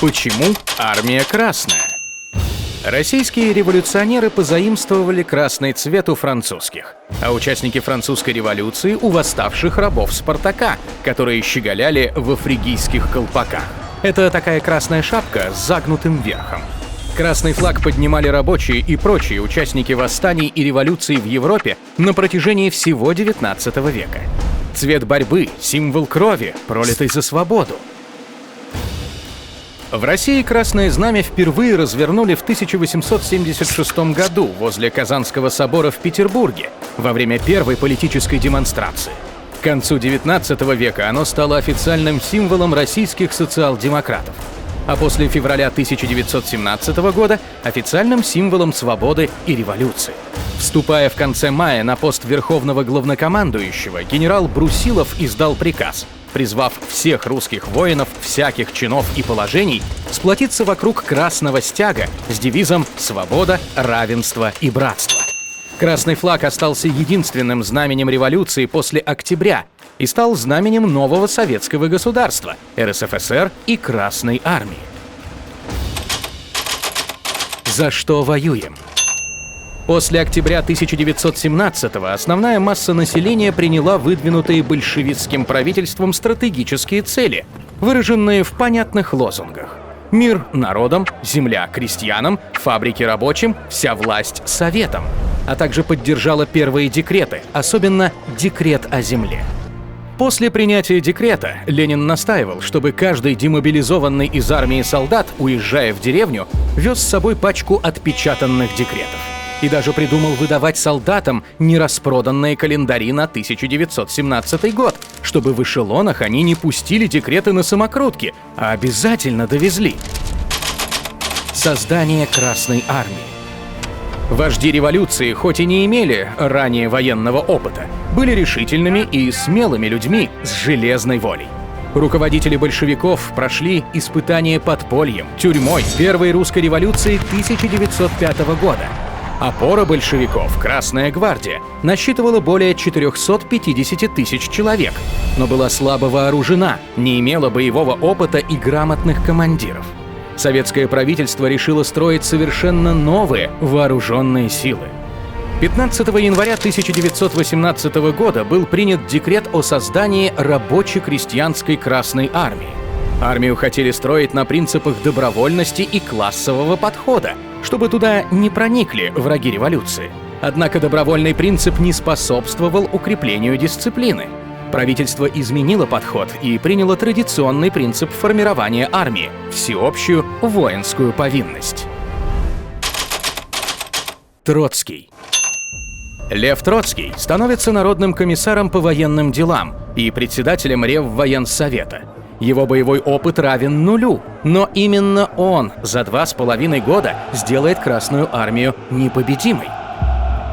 Почему армия красная? Российские революционеры позаимствовали красный цвет у французских, а участники французской революции у восставших рабов Спартака, которые щеголяли в фригийских колпаках. Это такая красная шапка с загнутым верхом. Красный флаг поднимали рабочие и прочие участники восстаний и революций в Европе на протяжении всего XIX века. Цвет борьбы, символ крови, пролитой за свободу. В России красное знамя впервые развернули в 1876 году возле Казанского собора в Петербурге во время первой политической демонстрации. К концу XIX века оно стало официальным символом российских социал-демократов, а после февраля 1917 года – официальным символом свободы и революции. Вступая в конце мая на пост верховного главнокомандующего, генерал Брусилов издал приказ, призвав всех русских воинов всяких чинов и положений сплотиться вокруг красного стяга с девизом «Свобода, равенство и братство». Красный флаг остался единственным знаменем революции после октября и стал знаменем нового советского государства – РСФСР и Красной армии. За что воюем? После октября 1917-го основная масса населения приняла выдвинутые большевистским правительством стратегические цели, выраженные в понятных лозунгах: «Мир народам», «Земля крестьянам», «Фабрики рабочим», «Вся власть советам», а также поддержала первые декреты, особенно декрет о земле. После принятия декрета Ленин настаивал, чтобы каждый демобилизованный из армии солдат, уезжая в деревню, вез с собой пачку отпечатанных декретов. И даже придумал выдавать солдатам нераспроданные календари на 1917 год, чтобы в эшелонах они не пустили декреты на самокрутки, а обязательно довезли. Создание Красной армии. Вожди революции, хоть и не имели ранее военного опыта, были решительными и смелыми людьми с железной волей. Руководители большевиков прошли испытания подпольем, тюрьмой первой русской революции 1905 года. Опора большевиков, Красная гвардия, насчитывала более 450 тысяч человек, но была слабо вооружена, не имела боевого опыта и грамотных командиров. Советское правительство решило строить совершенно новые вооруженные силы. 15 января 1918 года был принят декрет о создании рабоче-крестьянской Красной армии. Армию хотели строить на принципах добровольности и классового подхода, чтобы туда не проникли враги революции. Однако добровольный принцип не способствовал укреплению дисциплины. Правительство изменило подход и приняло традиционный принцип формирования армии – всеобщую воинскую повинность. Троцкий. Лев Троцкий становится народным комиссаром по военным делам и председателем Реввоенсовета. Его боевой опыт равен нулю, но именно он за 2,5 года сделает Красную армию непобедимой.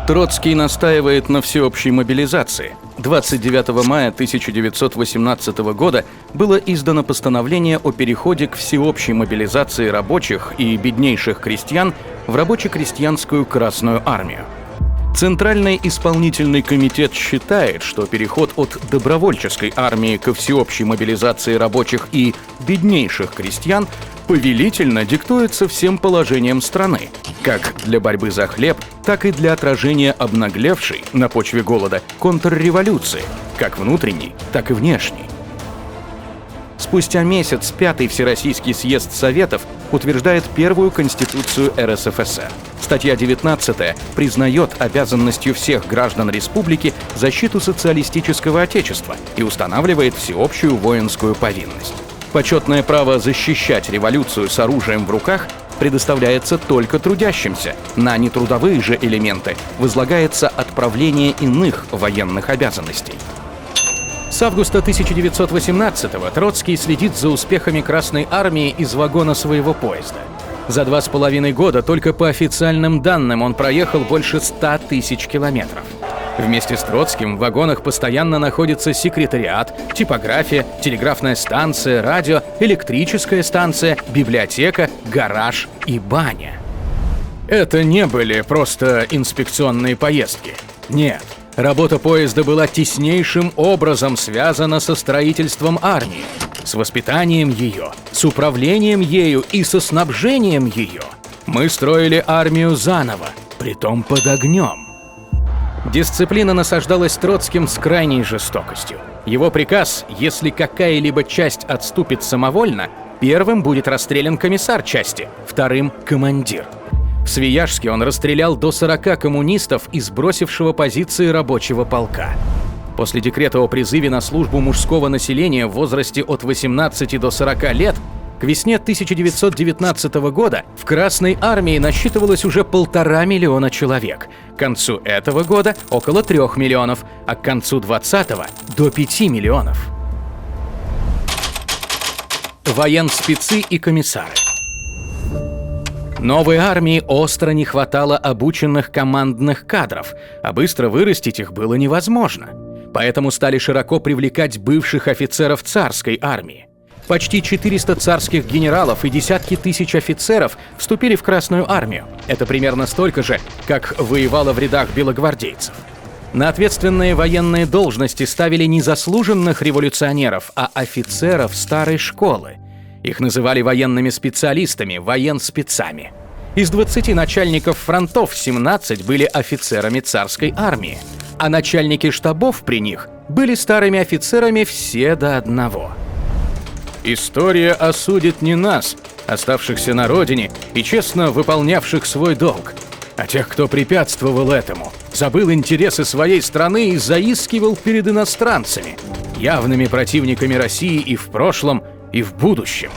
Троцкий настаивает на всеобщей мобилизации. 29 мая 1918 года было издано постановление о переходе к всеобщей мобилизации рабочих и беднейших крестьян в рабоче-крестьянскую Красную армию. Центральный исполнительный комитет считает, что переход от добровольческой армии ко всеобщей мобилизации рабочих и беднейших крестьян повелительно диктуется всем положением страны, как для борьбы за хлеб, так и для отражения обнаглевшей на почве голода контрреволюции, как внутренней, так и внешней. Спустя месяц Пятый Всероссийский съезд Советов утверждает первую Конституцию РСФСР. Статья 19 признает обязанностью всех граждан республики защиту социалистического отечества и устанавливает всеобщую воинскую повинность. Почетное право защищать революцию с оружием в руках предоставляется только трудящимся. На нетрудовые же элементы возлагается отправление иных военных обязанностей. С августа 1918-го Троцкий следит за успехами Красной армии из вагона своего поезда. За 2,5 года только по официальным данным он проехал больше 100 тысяч километров. Вместе с Троцким в вагонах постоянно находится секретариат, типография, телеграфная станция, радио, электрическая станция, библиотека, гараж и баня. Это не были просто инспекционные поездки. Нет. Работа поезда была теснейшим образом связана со строительством армии. с воспитанием ее, с управлением ею и со снабжением ее мы строили армию заново, притом под огнем. Дисциплина насаждалась Троцким с крайней жестокостью. Его приказ: если какая-либо часть отступит самовольно, первым будет расстрелян комиссар части, вторым – командир. В Свияжске он расстрелял до 40 коммунистов из бросившего позиции рабочего полка. После декрета о призыве на службу мужского населения в возрасте от 18 до 40 лет к весне 1919 года в Красной армии насчитывалось уже 1,5 миллиона человек. К концу этого года около 3 миллионов, а к концу 20-го до 5 миллионов. Военспецы и комиссары. Новой армии остро не хватало обученных командных кадров, а быстро вырастить их было невозможно. Поэтому стали широко привлекать бывших офицеров царской армии. Почти 400 царских генералов и десятки тысяч офицеров вступили в Красную армию. Это примерно столько же, как воевало в рядах белогвардейцев. На ответственные военные должности ставили не заслуженных революционеров, а офицеров старой школы. Их называли военными специалистами, военспецами. Из 20 начальников фронтов 17 были офицерами царской армии, а начальники штабов при них были старыми офицерами все до одного. История осудит не нас, оставшихся на родине и честно выполнявших свой долг, а тех, кто препятствовал этому, забыл интересы своей страны и заискивал перед иностранцами, явными противниками России и в прошлом, и в будущем.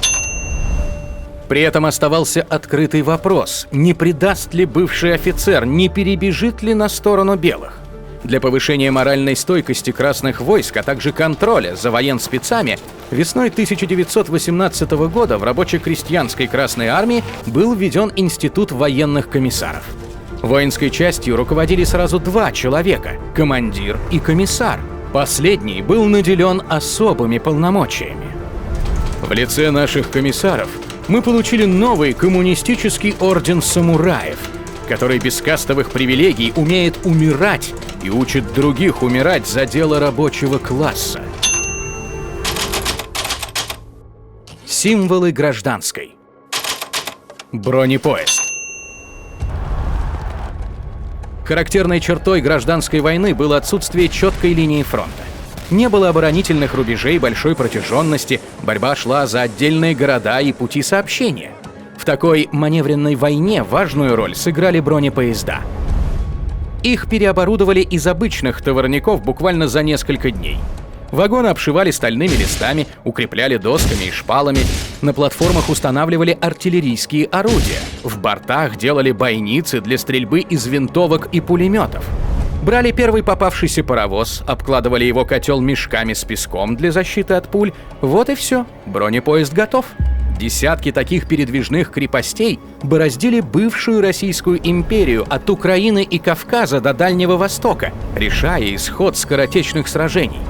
При этом оставался открытый вопрос: не предаст ли бывший офицер, не перебежит ли на сторону белых? Для повышения моральной стойкости красных войск, а также контроля за военспецами, весной 1918 года в рабоче-крестьянской Красной армии был введен институт военных комиссаров. Воинской частью руководили сразу 2 человека – командир и комиссар. Последний был наделен особыми полномочиями. В лице наших комиссаров мы получили новый коммунистический орден самураев, который без кастовых привилегий умеет умирать и учит других умирать за дело рабочего класса. Символы гражданской. Бронепоезд. Характерной чертой гражданской войны было отсутствие четкой линии фронта. Не было оборонительных рубежей большой протяженности, борьба шла за отдельные города и пути сообщения. В такой маневренной войне важную роль сыграли бронепоезда. Их переоборудовали из обычных товарников буквально за несколько дней. Вагоны обшивали стальными листами, укрепляли досками и шпалами, на платформах устанавливали артиллерийские орудия, в бортах делали бойницы для стрельбы из винтовок и пулеметов. Брали первый попавшийся паровоз, обкладывали его котел мешками с песком для защиты от пуль. Вот и все, бронепоезд готов. Десятки таких передвижных крепостей бороздили бывшую Российскую империю от Украины и Кавказа до Дальнего Востока, решая исход скоротечных сражений.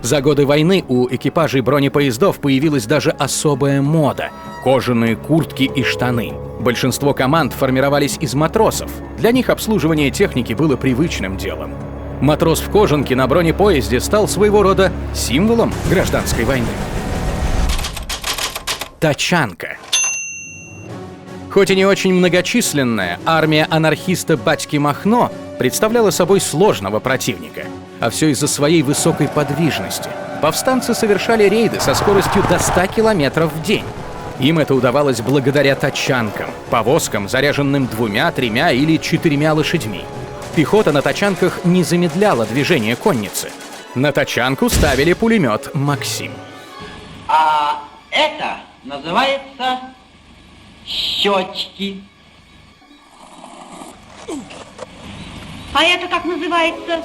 За годы войны у экипажей бронепоездов появилась даже особая мода – кожаные куртки и штаны. Большинство команд формировались из матросов. Для них обслуживание техники было привычным делом. Матрос в кожанке на бронепоезде стал своего рода символом гражданской войны. Тачанка. Хоть и не очень многочисленная, армия анархиста Батьки Махно представляла собой сложного противника. А все из-за своей высокой подвижности. Повстанцы совершали рейды со скоростью до 100 километров в день. Им это удавалось благодаря тачанкам, повозкам, заряженным 2, 3 или 4 лошадьми. Пехота на тачанках не замедляла движение конницы. На тачанку ставили пулемет «Максим». А это называется щечки. А это как называется?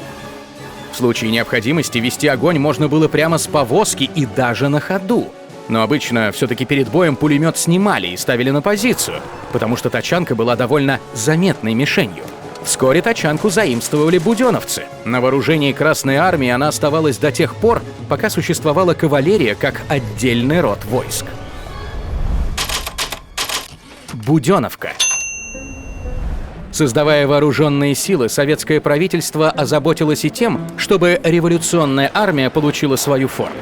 В случае необходимости вести огонь можно было прямо с повозки и даже на ходу. Но обычно все-таки перед боем пулемет снимали и ставили на позицию, потому что тачанка была довольно заметной мишенью. Вскоре тачанку заимствовали буденовцы. На вооружении Красной армии она оставалась до тех пор, пока существовала кавалерия как отдельный род войск. Буденовка. Создавая вооруженные силы, советское правительство озаботилось и тем, чтобы революционная армия получила свою форму.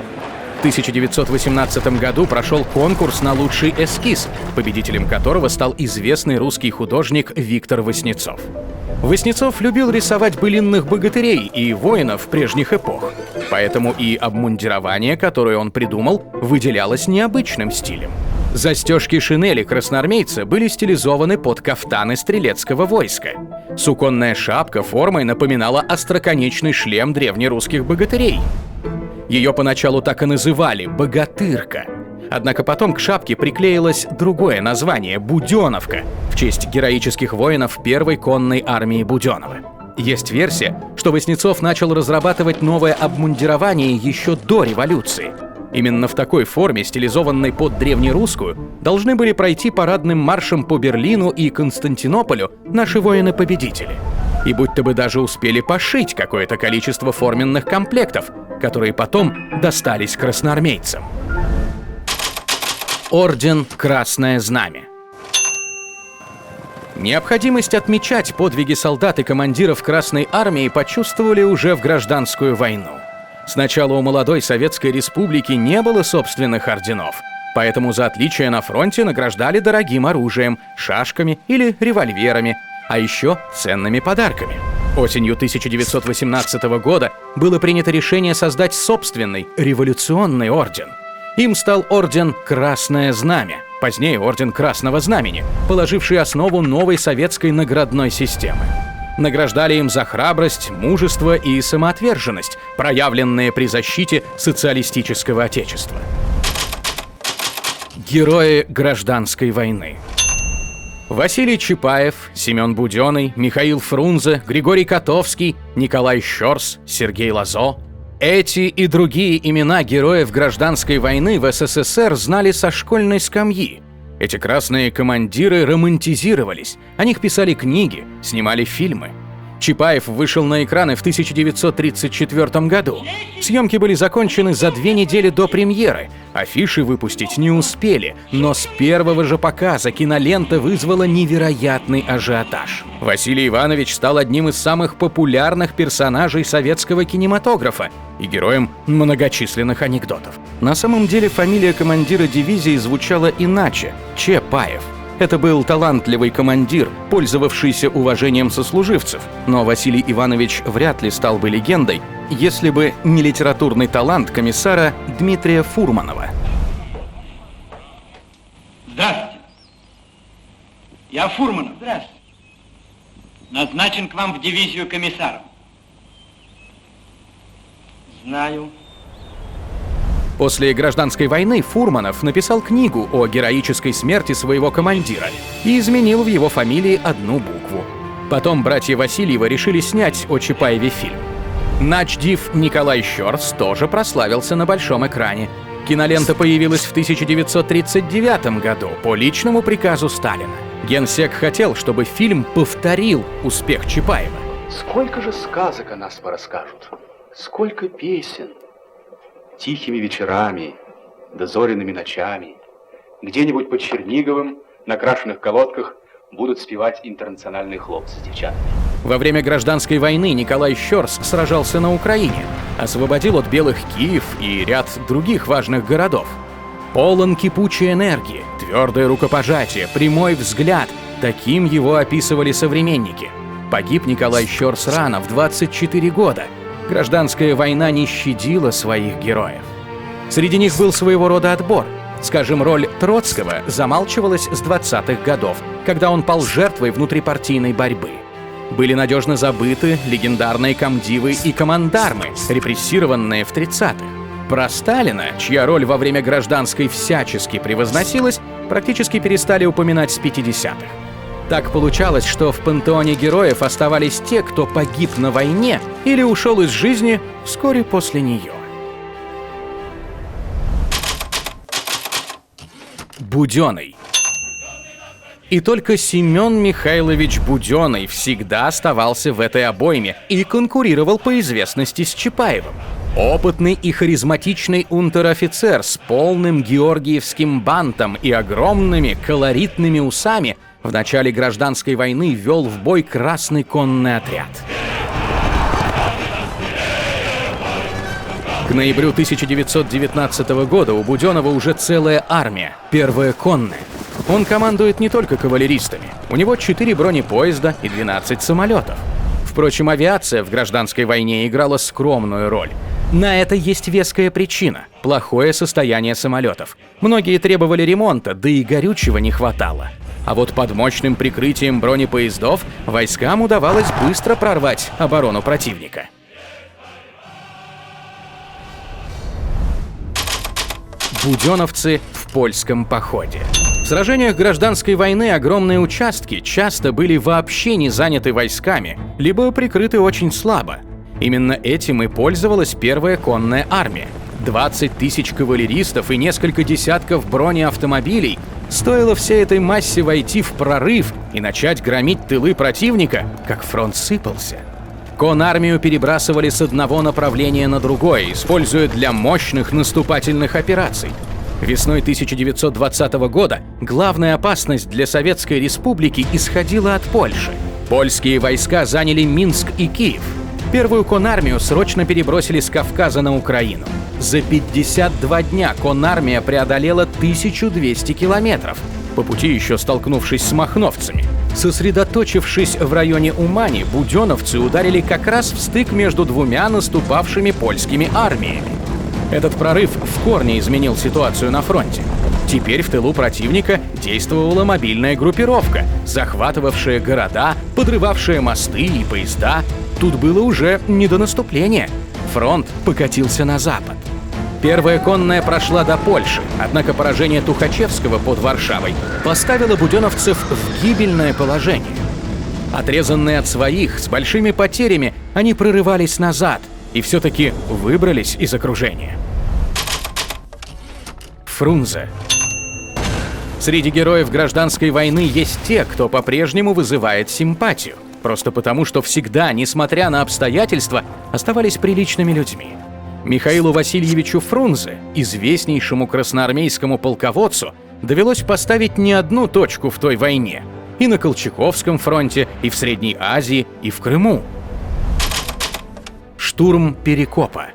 В 1918 году прошел конкурс на лучший эскиз, победителем которого стал известный русский художник Виктор Васнецов. Васнецов любил рисовать былинных богатырей и воинов прежних эпох, поэтому и обмундирование, которое он придумал, выделялось необычным стилем. Застежки шинели красноармейца были стилизованы под кафтаны стрелецкого войска. Суконная шапка формой напоминала остроконечный шлем древнерусских богатырей. Ее поначалу так и называли «богатырка». Однако потом к шапке приклеилось другое название – «Буденовка» в честь героических воинов первой конной армии Буденова. Есть версия, что Васнецов начал разрабатывать новое обмундирование еще до революции. Именно в такой форме, стилизованной под древнерусскую, должны были пройти парадным маршем по Берлину и Константинополю наши воины-победители. И будто бы даже успели пошить какое-то количество форменных комплектов, которые потом достались красноармейцам. Орден Красное Знамя. Необходимость отмечать подвиги солдат и командиров Красной Армии почувствовали уже в гражданскую войну. Сначала у молодой Советской Республики не было собственных орденов, поэтому за отличия на фронте награждали дорогим оружием, шашками или револьверами, а еще ценными подарками. Осенью 1918 года было принято решение создать собственный революционный орден. Им стал орден Красное Знамя, позднее орден Красного Знамени, положивший основу новой советской наградной системы. Награждали им за храбрость, мужество и самоотверженность, проявленные при защите социалистического отечества. Герои гражданской войны. Василий Чапаев, Семен Буденный, Михаил Фрунзе, Григорий Котовский, Николай Щорс, Сергей Лазо. Эти и другие имена героев гражданской войны в СССР знали со школьной скамьи. Эти красные командиры романтизировались, о них писали книги, снимали фильмы. Чапаев вышел на экраны в 1934 году. Съемки были закончены за 2 недели до премьеры. Афиши выпустить не успели, но с первого же показа кинолента вызвала невероятный ажиотаж. Василий Иванович стал одним из самых популярных персонажей советского кинематографа и героем многочисленных анекдотов. На самом деле фамилия командира дивизии звучала иначе – Чапаев. Это был талантливый командир, пользовавшийся уважением сослуживцев, но Василий Иванович вряд ли стал бы легендой, если бы не литературный талант комиссара Дмитрия Фурманова. Здравствуйте. Я Фурманов. Здравствуйте. Назначен к вам в дивизию комиссаром. Знаю. После гражданской войны Фурманов написал книгу о героической смерти своего командира и изменил в его фамилии одну букву. Потом братья Васильевы решили снять о Чапаеве фильм. Начдив Николай Щорс тоже прославился на большом экране. Кинолента появилась в 1939 году по личному приказу Сталина. Генсек хотел, чтобы фильм повторил успех Чапаева. Сколько же сказок о нас порасскажут, сколько песен. Тихими вечерами, дозоренными ночами, где-нибудь под Черниговым на крашеных колодках будут спевать интернациональные хлопцы с девчатами. Во время гражданской войны Николай Щорс сражался на Украине, освободил от белых Киев и ряд других важных городов. Полон кипучей энергии, твердое рукопожатие, прямой взгляд – таким его описывали современники. Погиб Николай Щорс рано, в 24 года. Гражданская война не щадила своих героев. Среди них был своего рода отбор. Скажем, роль Троцкого замалчивалась с 20-х годов, когда он пал жертвой внутрипартийной борьбы. Были надежно забыты легендарные комдивы и командармы, репрессированные в 30-х. Про Сталина, чья роль во время гражданской всячески превозносилась, практически перестали упоминать с 50-х. Так получалось, что в пантеоне героев оставались те, кто погиб на войне или ушел из жизни вскоре после нее. Буденный. И только Семен Михайлович Буденный всегда оставался в этой обойме и конкурировал по известности с Чапаевым. Опытный и харизматичный унтер-офицер с полным георгиевским бантом и огромными колоритными усами в начале гражданской войны вел в бой Красный конный отряд. К ноябрю 1919 года у Буденова уже целая армия, первая конная. Он командует не только кавалеристами, у него 4 бронепоезда и 12 самолетов. Впрочем, авиация в гражданской войне играла скромную роль. На это есть веская причина – плохое состояние самолетов. Многие требовали ремонта, да и горючего не хватало. А вот под мощным прикрытием бронепоездов войскам удавалось быстро прорвать оборону противника. Буденовцы в польском походе. В сражениях гражданской войны огромные участки часто были вообще не заняты войсками, либо прикрыты очень слабо. Именно этим и пользовалась первая конная армия. 20 тысяч кавалеристов и несколько десятков бронеавтомобилей. Стоило всей этой массе войти в прорыв и начать громить тылы противника, как фронт сыпался. Конармию перебрасывали с одного направления на другое, используя для мощных наступательных операций. Весной 1920 года главная опасность для Советской Республики исходила от Польши. Польские войска заняли Минск и Киев. Первую конармию срочно перебросили с Кавказа на Украину. За 52 дня конармия преодолела 1200 километров, по пути еще столкнувшись с махновцами. Сосредоточившись в районе Умани, буденовцы ударили как раз в стык между двумя наступавшими польскими армиями. Этот прорыв в корне изменил ситуацию на фронте. Теперь в тылу противника действовала мобильная группировка, захватывавшая города, подрывавшая мосты и поезда. Тут было уже не до наступления. Фронт покатился на запад. Первая конная прошла до Польши, однако поражение Тухачевского под Варшавой поставило буденовцев в гибельное положение. Отрезанные от своих, с большими потерями, они прорывались назад и все-таки выбрались из окружения. Фрунзе. Среди героев гражданской войны есть те, кто по-прежнему вызывает симпатию, просто потому, что всегда, несмотря на обстоятельства, оставались приличными людьми. Михаилу Васильевичу Фрунзе, известнейшему красноармейскому полководцу, довелось поставить не одну точку в той войне – и на Колчаковском фронте, и в Средней Азии, и в Крыму. Штурм Перекопа.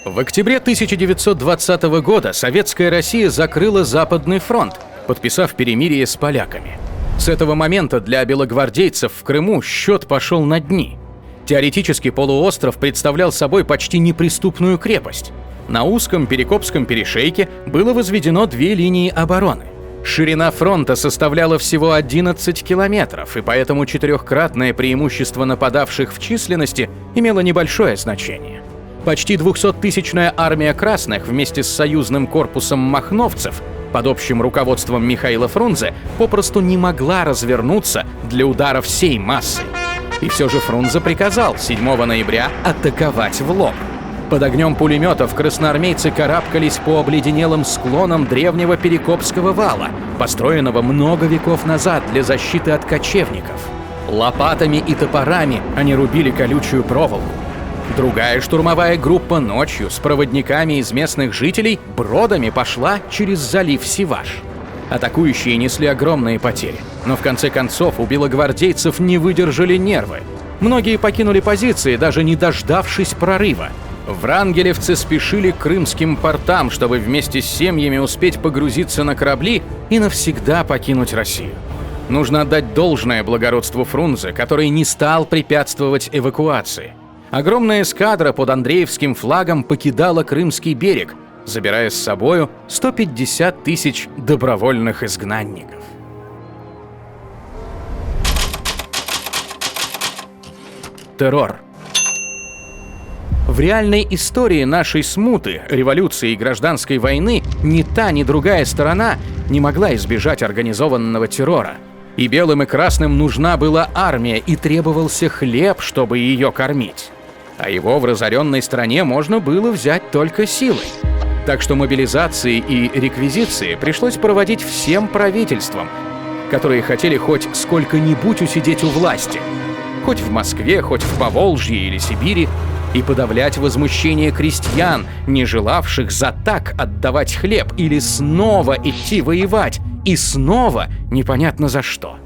В октябре 1920 года Советская Россия закрыла Западный фронт, подписав перемирие с поляками. С этого момента для белогвардейцев в Крыму счет пошел на дни. Теоретически полуостров представлял собой почти неприступную крепость. На узком Перекопском перешейке было возведено 2 линии обороны. Ширина фронта составляла всего 11 километров, и поэтому 4-кратное преимущество нападавших в численности имело небольшое значение. Почти 200-тысячная армия красных вместе с союзным корпусом махновцев под общим руководством Михаила Фрунзе попросту не могла развернуться для удара всей массой. И все же Фрунзе приказал 7 ноября атаковать в лоб. Под огнем пулеметов красноармейцы карабкались по обледенелым склонам древнего Перекопского вала, построенного много веков назад для защиты от кочевников. Лопатами и топорами они рубили колючую проволоку. Другая штурмовая группа ночью с проводниками из местных жителей бродами пошла через залив Сиваш. Атакующие несли огромные потери, но в конце концов у белогвардейцев не выдержали нервы. Многие покинули позиции, даже не дождавшись прорыва. Врангелевцы спешили к крымским портам, чтобы вместе с семьями успеть погрузиться на корабли и навсегда покинуть Россию. Нужно отдать должное благородству Фрунзе, который не стал препятствовать эвакуации. Огромная эскадра под Андреевским флагом покидала Крымский берег, забирая с собою 150 тысяч добровольных изгнанников. Террор. В реальной истории нашей смуты, революции и гражданской войны ни та, ни другая сторона не могла избежать организованного террора. И белым и красным нужна была армия, и требовался хлеб, чтобы ее кормить. А его в разоренной стране можно было взять только силой. Так что мобилизации и реквизиции пришлось проводить всем правительствам, которые хотели хоть сколько-нибудь усидеть у власти. Хоть в Москве, хоть в Поволжье или Сибири. И подавлять возмущение крестьян, не желавших за так отдавать хлеб или снова идти воевать, и снова непонятно за что.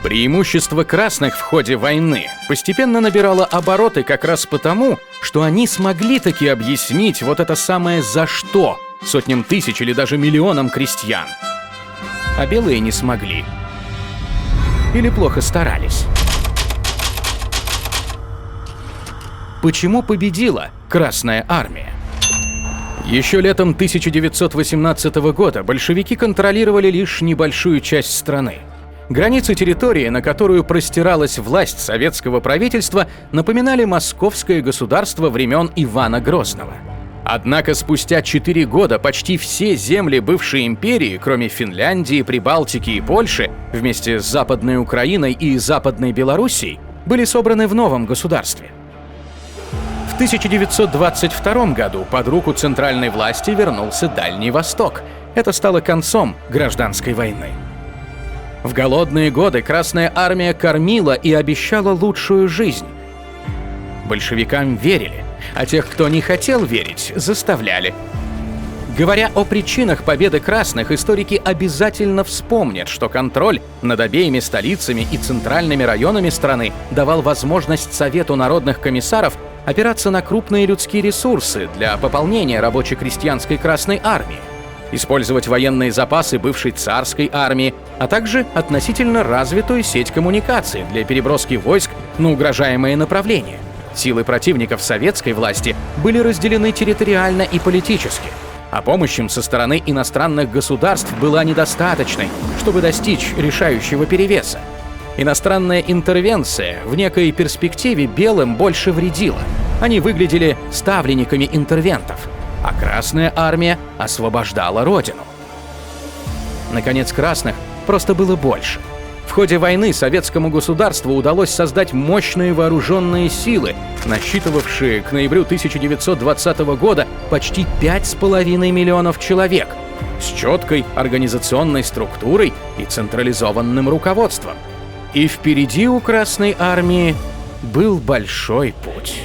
Преимущество красных в ходе войны постепенно набирало обороты как раз потому, что они смогли таки объяснить вот это самое «за что» сотням тысяч или даже миллионам крестьян. А белые не смогли. Или плохо старались. Почему победила Красная армия? Еще летом 1918 года большевики контролировали лишь небольшую часть страны. Границы территории, на которую простиралась власть советского правительства, напоминали московское государство времен Ивана Грозного. Однако спустя 4 года почти все земли бывшей империи, кроме Финляндии, Прибалтики и Польши, вместе с Западной Украиной и Западной Белоруссией, были собраны в новом государстве. В 1922 году под руку центральной власти вернулся Дальний Восток. Это стало концом гражданской войны. В голодные годы Красная армия кормила и обещала лучшую жизнь. Большевикам верили, а тех, кто не хотел верить, заставляли. Говоря о причинах победы красных, историки обязательно вспомнят, что контроль над обеими столицами и центральными районами страны давал возможность Совету народных комиссаров опираться на крупные людские ресурсы для пополнения рабоче-крестьянской Красной армии, использовать военные запасы бывшей царской армии, а также относительно развитую сеть коммуникаций для переброски войск на угрожаемые направления. Силы противников советской власти были разделены территориально и политически, а помощь им со стороны иностранных государств была недостаточной, чтобы достичь решающего перевеса. Иностранная интервенция в некой перспективе белым больше вредила. Они выглядели ставленниками интервентов, а Красная армия освобождала родину. Наконец, красных просто было больше. В ходе войны советскому государству удалось создать мощные вооруженные силы, насчитывавшие к ноябрю 1920 года почти 5,5 миллионов человек, с четкой организационной структурой и централизованным руководством. И впереди у Красной армии был большой путь.